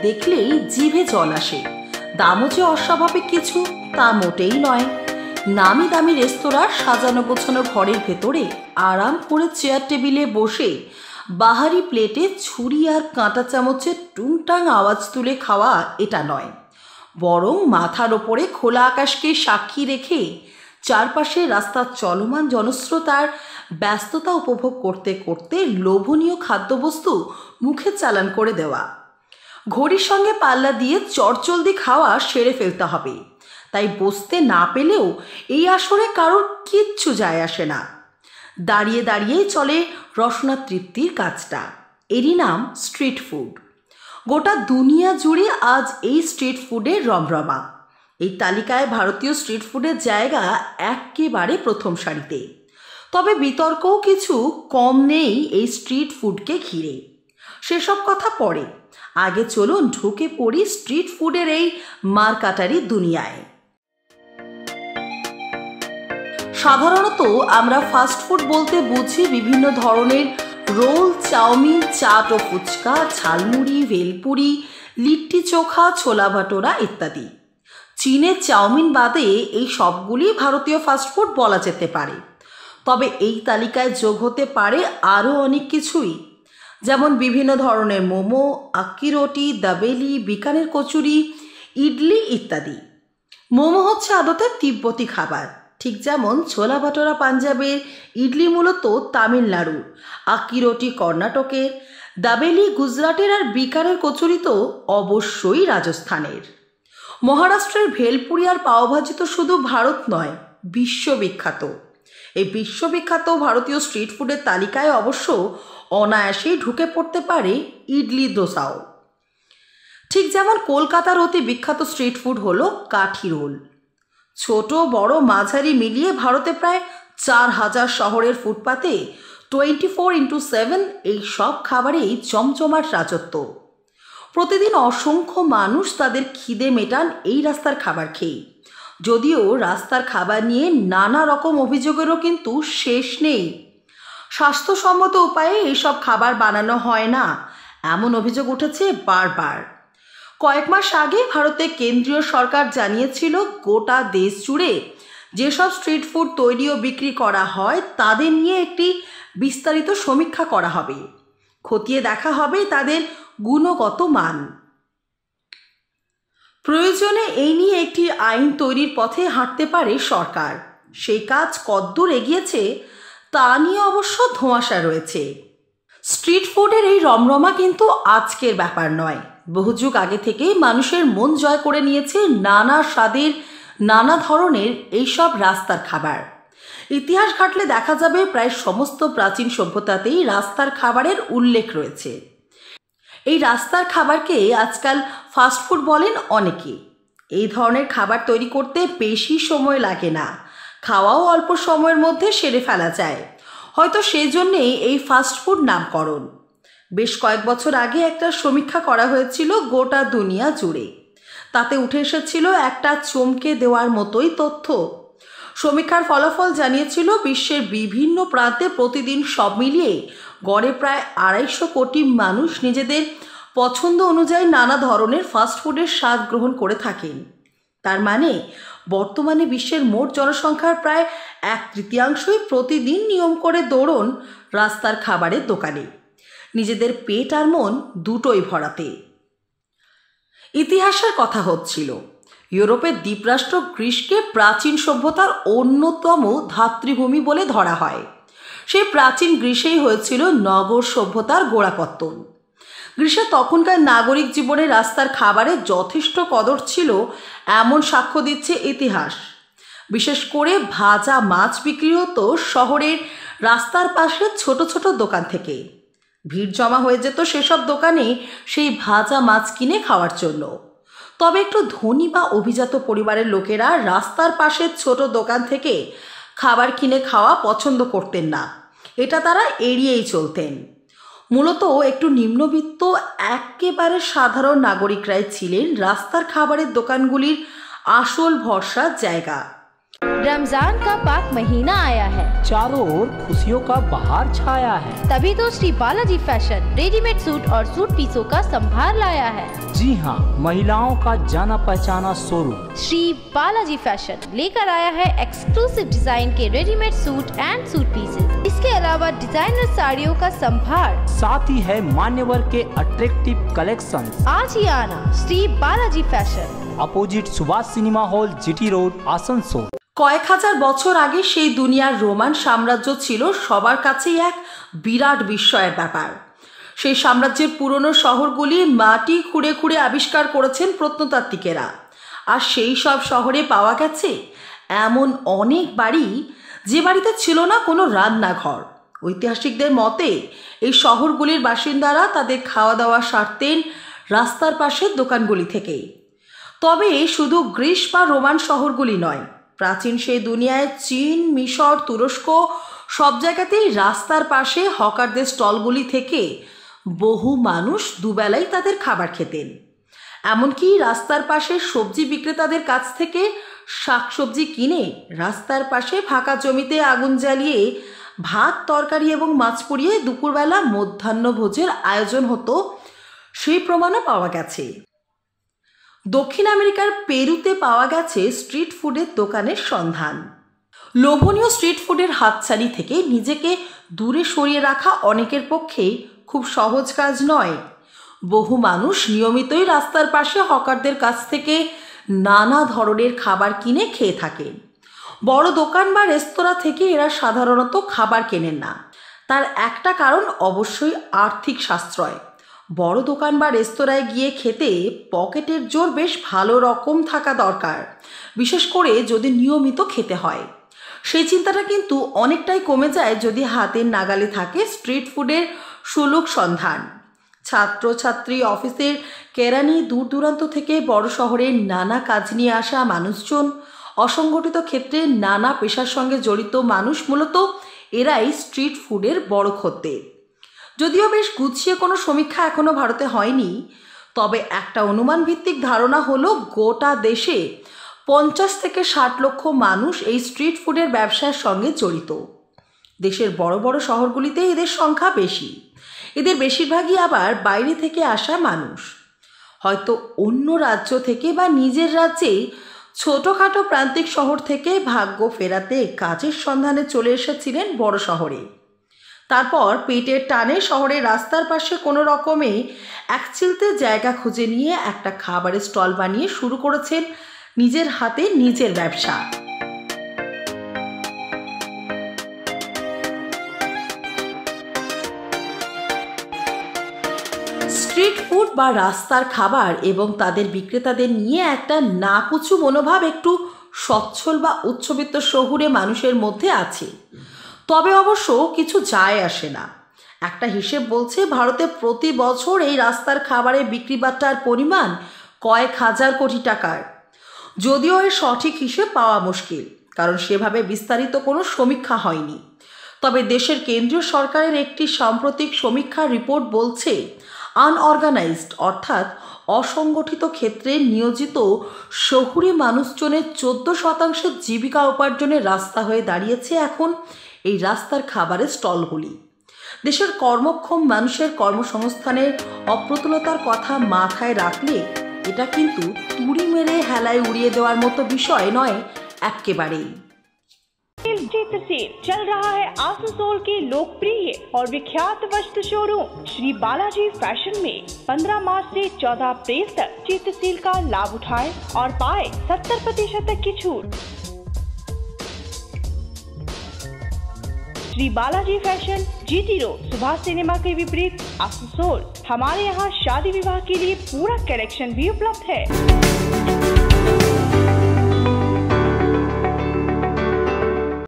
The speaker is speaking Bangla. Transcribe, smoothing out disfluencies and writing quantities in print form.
দেখলেই জিভে জল আসে। দামও যে অস্বাভাবিক কিছু তা মোটেই নয়। নামি দামি রেস্তোরাঁর সাজানো গোছানো ঘরের ভেতরে আরাম করে চেয়ার টেবিলে বসে বাহারি প্লেটে ছুরি আর কাঁটা চামচের টুংটাং আওয়াজ তুলে খাওয়া এটা নয়, বরং মাথার ওপরে খোলা আকাশকে সাক্ষী রেখে চারপাশে রাস্তার চলমান জনস্রোতার ব্যস্ততা উপভোগ করতে করতে লোভনীয় খাদ্যবস্তু মুখে চালান করে দেওয়া। ঘড়ির সঙ্গে পাল্লা দিয়ে চটজলদি খাওয়া সেরে ফেলতে হবে, তাই বসতে না পেলেও এই আসরে কারোর কিচ্ছু যায় আসে না। দাঁড়িয়ে দাঁড়িয়েই চলে রসনা তৃপ্তির কাজটা। এরই নাম স্ট্রিট ফুড। গোটা দুনিয়া জুড়ে আজ এই স্ট্রিট ফুডের রমরমা। এই তালিকায় ভারতীয় স্ট্রিট ফুডের জায়গা একেবারে প্রথম সারিতে। তবে বিতর্কও কিছু কম নেই এই স্ট্রিট ফুডকে ঘিরে। সেসব কথা পরে, আগে চলুন ঢুকে পড়ি স্ট্রিট ফুডের এই মারকাটারি দুনিয়ায়। সাধারণত আমরা ফাস্ট ফুড বলতে বুঝি বিভিন্ন ধরনের রোল, চাউমিন, চাট ও ফুচকা, ঝালমুড়ি, ভেলপুরি, লিট্টি চোখা, ছোলা ভাটোরা ইত্যাদি। চীনের চাউমিন বাদে এই সবগুলি ভারতীয় ফাস্টফুড বলা যেতে পারে। তবে এই তালিকায় যোগ হতে পারে আরও অনেক কিছুই, যেমন বিভিন্ন ধরনের মোমো, আক্কি রুটি, দাবেলি, বিকানের কচুরি, ইডলি ইত্যাদি। মোমো হচ্ছে আদতে তিব্বতী খাবার, ঠিক যেমন ছোলা ভাটোরা পাঞ্জাবের, ইডলি মূলত তামিলনাড়ুর, আক্কি রুটি কর্ণাটকের, দাবেলি গুজরাটের আর বিকানের কচুরি তো অবশ্যই রাজস্থানের। মহারাষ্ট্রের ভেলপুরি আর পাওভাজি তো শুধু ভারত নয়, বিশ্ববিখ্যাত। এই বিশ্ববিখ্যাত ভারতীয় স্ট্রিট ফুডের তালিকায় অবশ্য অনায়াসেই ঢুকে পড়তে পারে ইডলি দোসাও। ঠিক যেমন কলকাতার অতি বিখ্যাত স্ট্রিট ফুড হলো কাঠি রোল। ছোট বড় মাঝারি মিলিয়ে ভারতে প্রায় 4000 শহরের ফুটপাতে 24x7 এই সব খাবারেই জমজমাট রাজত্ব। প্রতিদিন অসংখ্য মানুষ তাদের খিদে মেটান এই রাস্তার খাবার খেয়ে। যদিও রাস্তার খাবার নিয়ে নানা রকম অভিযোগেরও কিন্তু শেষ নেই। স্বাস্থ্যসম্মত উপায়ে এইসব খাবার বানানো হয় না, এমন অভিযোগ উঠেছে বারবার। কয়েক মাস আগে ভারতে কেন্দ্রীয় সরকার জানিয়েছিল গোটা দেশ জুড়ে যেসব স্ট্রিট ফুড তৈরি ও বিক্রি করা হয় তাদের নিয়ে একটি বিস্তারিত সমীক্ষা করা হবে। খতিয়ে দেখা হবে তাদের গুণগত মান। প্রয়োজনে এই নিয়ে একটি আইন তৈরির পথে হাঁটতে পারে সরকার। সেই কাজ কদ্দূর এগিয়েছে তা নিয়ে অবশ্য ধোঁয়াশা রয়েছে। স্ট্রিট ফুডের এই রমরমা কিন্তু আজকের ব্যাপার নয়। বহু যুগ আগে থেকেই মানুষের মন জয় করে নিয়েছে নানা স্বাদের, নানা ধরনের এইসব রাস্তার খাবার। ইতিহাস ঘাটলে দেখা যাবে প্রায় সমস্ত প্রাচীন সভ্যতাতেই রাস্তার খাবারের উল্লেখ রয়েছে। এই রাস্তার খাবারকে আজকাল ফাস্টফুড বলেন অনেকে। এই ধরনের খাবার তৈরি করতে বেশি সময় লাগে না, খাওয়াও অল্প সময়ের মধ্যে সেরে ফেলা যায়। হয়তো সেই জন্যেই এই ফাস্টফুড নামকরণ। বেশ কয়েক বছর আগে একটা সমীক্ষা করা হয়েছিল গোটা দুনিয়া জুড়ে। তাতে উঠে এসেছিল একটা চমকে দেওয়ার মতোই তথ্য। সমীক্ষার ফলাফল জানিয়েছিল বিশ্বের বিভিন্ন প্রান্তে প্রতিদিন সব মিলিয়ে গড়ে প্রায় 250 কোটি মানুষ নিজেদের পছন্দ অনুযায়ী নানা ধরনের ফাস্টফুডের স্বাদ গ্রহণ করে থাকেন। তার মানে বর্তমানে বিশ্বের মোট জনসংখ্যার প্রায় 1/3 প্রতিদিন নিয়ম করে দৌড়ন রাস্তার খাবারের দোকানে, নিজেদের পেট আর মন দুটোই ভরাতে। ইতিহাসের কথা হচ্ছিল। ইউরোপের দ্বীপরাষ্ট্র গ্রিসকে প্রাচীন সভ্যতার অন্যতম ধাত্রীভূমি বলে ধরা হয়। সেই প্রাচীন গ্রিসেই হয়েছিল নগর সভ্যতার গোড়াপত্তন। গ্রিসে তখনকার নাগরিক জীবনে রাস্তার খাবারের যথেষ্ট কদর ছিল এমন সাক্ষ্য দিচ্ছে ইতিহাস। বিশেষ করে ভাজা মাছ বিক্রি হতো শহরের রাস্তার পাশে ছোট ছোট দোকান থেকে। ভিড় জমা হয়ে যেত সেসব দোকানে সেই ভাজা মাছ কিনে খাওয়ার জন্য। তবে একটু ধনী বা অভিজাত পরিবারের লোকেরা রাস্তার পাশের ছোট দোকান থেকে খাবার কিনে খাওয়া পছন্দ করতেন না, এটা তারা এড়িয়েই চলতেন। মূলত একটু নিম্নবিত্ত একেবারে সাধারণ নাগরিকরাই ছিলেন রাস্তার খাবারের দোকানগুলির আসল ভরসার জায়গা। रमजान का पाक महीना आया है, चारों ओर खुशियों का बहार छाया है। तभी तो Shri Balaji fashion readymade suit और सूट पीसों का संभार लाया है। जी हाँ, महिलाओं का जाना पहचाना शोरूम श्री बालाजी फैशन लेकर आया है एक्सक्लूसिव डिजाइन के readymade suit and suit pieces. इसके अलावा डिजाइनर साड़ियों का संभार, साथ ही है मान्यवर के अट्रैक्टिव कलेक्शन। आज ही आना Shri Balaji fashion, opposite Subhash cinema hall, GT road, Asansol. কয়েক হাজার বছর আগে সেই দুনিয়ার রোমান সাম্রাজ্য ছিল সবার কাছেই এক বিরাট বিস্ময়ের ব্যাপার। সেই সাম্রাজ্যের পুরনো শহরগুলি মাটি খুঁড়ে খুঁড়ে আবিষ্কার করেছেন প্রত্নতাত্ত্বিকেরা। আর সেই সব শহরে পাওয়া গেছে এমন অনেক বাড়ি, যে বাড়িতে ছিল না কোনো রান্নাঘর। ঐতিহাসিকদের মতে এই শহরগুলির বাসিন্দারা তাদের খাওয়া দাওয়া সারতেন রাস্তার পাশের দোকানগুলি থেকেই। তবে শুধু গ্রিস বা রোমান শহরগুলি নয়, প্রাচীন সেই দুনিয়ায় চীন, মিশর, তুরস্ক সব জায়গাতেই রাস্তার পাশে হকারদের স্টলগুলি থেকে বহু মানুষ দুবেলাই তাদের খাবার খেতেন। এমনকি রাস্তার পাশে সবজি বিক্রেতাদের কাছ থেকে শাকসবজি কিনে রাস্তার পাশে ফাঁকা জমিতে আগুন জ্বালিয়ে ভাত, তরকারি এবং মাছ পুড়িয়ে দুপুরবেলা মধ্যাহ্নভোজের আয়োজন হতো, সেই প্রমাণও পাওয়া গেছে। দক্ষিণ আমেরিকার পেরুতে পাওয়া গেছে স্ট্রিট ফুডের দোকানের সন্ধান। লোভনীয় স্ট্রিট ফুডের হাতছানি থেকে নিজেকে দূরে সরিয়ে রাখা অনেকের পক্ষেই খুব সহজ কাজ নয়। বহু মানুষ নিয়মিতই রাস্তার পাশে হকারদের কাছ থেকে নানা ধরনের খাবার কিনে খেয়ে থাকেন। বড় দোকান বা রেস্তোরাঁ থেকে এরা সাধারণত খাবার কেনেন না। তার একটা কারণ অবশ্যই আর্থিক সাশ্রয়। বড় দোকান বা রেস্তোরাঁয় গিয়ে খেতে পকেটের জোর বেশ ভালো রকম থাকা দরকার, বিশেষ করে যদি নিয়মিত খেতে হয়। সেই চিন্তাটা কিন্তু অনেকটাই কমে যায় যদি হাতের নাগালে থাকে স্ট্রিট ফুডের সুলভ সন্ধান। ছাত্রছাত্রী, অফিসের কেরানি, দূর দূরান্ত থেকে বড় শহরের নানা কাজ নিয়ে আসা মানুষজন, অসংগঠিত ক্ষেত্রে নানা পেশার সঙ্গে জড়িত মানুষ, মূলত এরাই স্ট্রিট ফুডের বড় খদ্দের। যদিও বেশ গুছিয়ে কোনো সমীক্ষা এখনও ভারতে হয়নি, তবে একটা অনুমান ভিত্তিক ধারণা হলো গোটা দেশে 50 থেকে 60 লক্ষ মানুষ এই স্ট্রিট ফুডের ব্যবসার সঙ্গে জড়িত। দেশের বড় বড় শহরগুলিতে এদের সংখ্যা বেশি। এদের বেশিরভাগই আবার বাইরে থেকে আসা মানুষ, হয়তো অন্য রাজ্য থেকে বা নিজের রাজ্যেই ছোটোখাটো প্রান্তিক শহর থেকে ভাগ্য ফেরাতে কাজের সন্ধানে চলে এসেছিলেন বড় শহরে। তারপর পেটের টানে শহরের রাস্তার পাশে কোনো রকমে একচিলতে জায়গা খুঁজে নিয়ে একটা খাবারের স্টল বানিয়ে শুরু করেছেন নিজের হাতে নিজের ব্যবসা। স্ট্রিট ফুড বা রাস্তার খাবার এবং তাদের বিক্রেতাদের নিয়ে একটা নাকুচু মনোভাব একটু সচ্ছল বা উচ্চবিত্ত শহুরে মানুষের মধ্যে আছে। তবে অবশ্য কিছু যায় আসে না। একটা হিসেব বলছে ভারতে প্রতি বছর এই রাস্তার খাবারের বিক্রি বাট্টার পরিমাণ কয়েক হাজার কোটি টাকার। যদিও এর সঠিক হিসেব পাওয়া মুশকিল, কারণ সেভাবে বিস্তারিত কোনো সমীক্ষা হয়নি। তবে দেশের কেন্দ্রীয় সরকারের একটি সাম্প্রতিক সমীক্ষার রিপোর্ট বলছে আনঅর্গানাইজড অর্থাৎ অসংগঠিত ক্ষেত্রে নিয়োজিত শহুরে মানুষজনের 14% জীবিকা উপার্জনের রাস্তা হয়ে দাঁড়িয়েছে এখন এই রাস্তার খাবারের স্টলগুলি। দেশের কর্মক্ষম মানুষের কর্মসংস্থানের অপ্রতুলতার কথা মাথায় রাখলে এটা কিন্তু তুড়ি মেরে হেলায় উড়িয়ে দেওয়ার মতো বিষয় নয় একেবারেই। चित्र सेल चल रहा है आसनसोल के लोकप्रिय और विख्यात वस्त्र शोरूम श्री बालाजी फैशन में 15 मार्च से 14 अप्रैल तक चित्र सेल का लाभ उठाएं और पाए 70% तक की छूट। Shri Balaji fashion, GT road, Subhash cinema के विपरीत, आसनसोल। हमारे यहाँ शादी विवाह के लिए पूरा कलेक्शन भी उपलब्ध है।